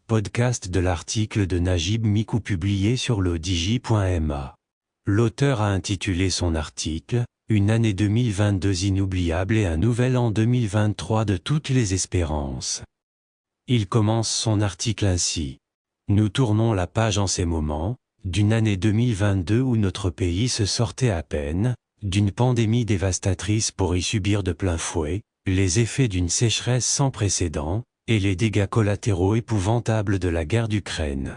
podcast de l'article de Najib Mikou publié sur lodigi.ma. L'auteur a intitulé son article « Une année 2022 inoubliable et un nouvel an 2023 de toutes les espérances ». Il commence son article ainsi. Nous tournons la page en ces moments, d'une année 2022 où notre pays se sortait à peine, d'une pandémie dévastatrice pour y subir de plein fouet, les effets d'une sécheresse sans précédent, et les dégâts collatéraux épouvantables de la guerre d'Ukraine.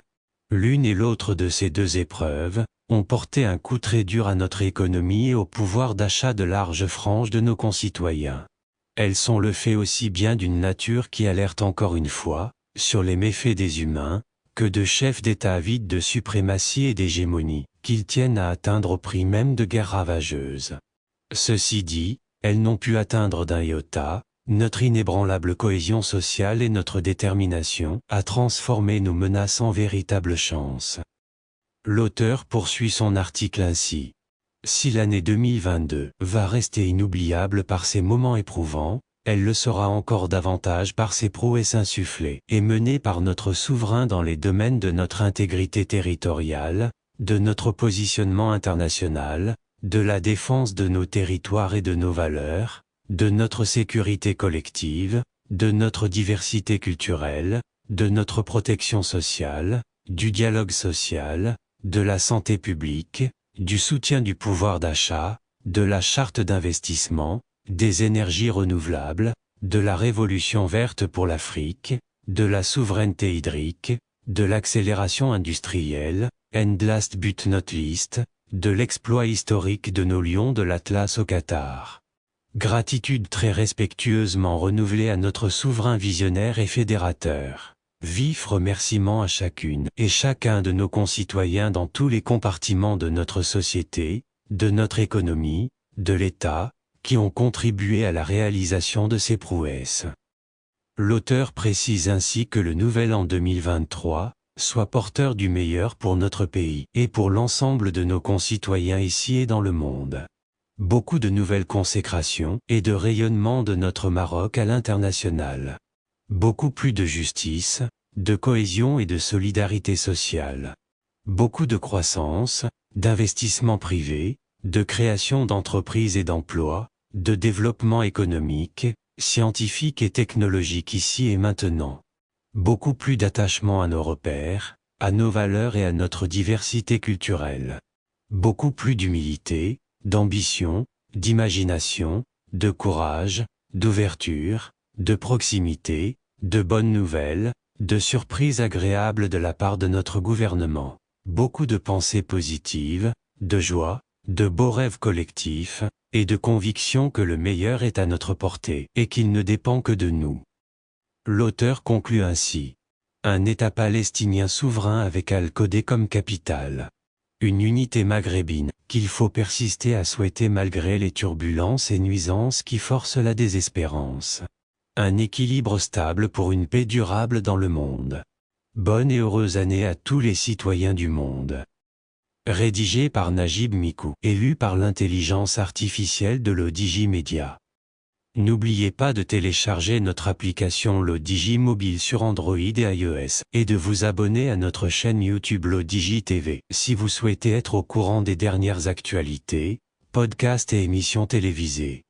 L'une et l'autre de ces deux épreuves ont porté un coup très dur à notre économie et au pouvoir d'achat de larges franges de nos concitoyens. Elles sont le fait aussi bien d'une nature qui alerte encore une fois sur les méfaits des humains, que de chefs d'État avides de suprématie et d'hégémonie, qu'ils tiennent à atteindre au prix même de guerres ravageuses. Ceci dit, elles n'ont pu atteindre d'un iota notre inébranlable cohésion sociale et notre détermination à transformer nos menaces en véritables chances. L'auteur poursuit son article ainsi. Si l'année 2022 va rester inoubliable par ses moments éprouvants, elle le sera encore davantage par ses prouesses insufflées et menées par notre souverain dans les domaines de notre intégrité territoriale, de notre positionnement international, de la défense de nos territoires et de nos valeurs, de notre sécurité collective, de notre diversité culturelle, de notre protection sociale, du dialogue social, de la santé publique, du soutien du pouvoir d'achat, de la charte d'investissement, des énergies renouvelables, de la révolution verte pour l'Afrique, de la souveraineté hydrique, de l'accélération industrielle, and last but not least, de l'exploit historique de nos lions de l'Atlas au Qatar. Gratitude très respectueusement renouvelée à notre souverain visionnaire et fédérateur. Vif remerciement à chacune et chacun de nos concitoyens dans tous les compartiments de notre société, de notre économie, de l'État, qui ont contribué à la réalisation de ces prouesses. L'auteur précise ainsi que le nouvel an 2023 soit porteur du meilleur pour notre pays et pour l'ensemble de nos concitoyens ici et dans le monde. Beaucoup de nouvelles consécrations et de rayonnement de notre Maroc à l'international. Beaucoup plus de justice, de cohésion et de solidarité sociale. Beaucoup de croissance, d'investissement privé, de création d'entreprises et d'emplois, de développement économique, scientifique et technologique ici et maintenant. Beaucoup plus d'attachement à nos repères, à nos valeurs et à notre diversité culturelle. Beaucoup plus d'humilité, d'ambition, d'imagination, de courage, d'ouverture, de proximité, de bonnes nouvelles, de surprises agréables de la part de notre gouvernement. Beaucoup de pensées positives, de joie, de beaux rêves collectifs, et de conviction que le meilleur est à notre portée et qu'il ne dépend que de nous. L'auteur conclut ainsi. Un État palestinien souverain avec Al-Kodé comme capitale. Une unité maghrébine qu'il faut persister à souhaiter malgré les turbulences et nuisances qui forcent la désespérance. Un équilibre stable pour une paix durable dans le monde. Bonne et heureuse année à tous les citoyens du monde. Rédigé par Najib Mikou et lu par l'intelligence artificielle de Lodigi Media. N'oubliez pas de télécharger notre application Lodigi Mobile sur Android et iOS, et de vous abonner à notre chaîne YouTube Lodigi TV, si vous souhaitez être au courant des dernières actualités, podcasts et émissions télévisées.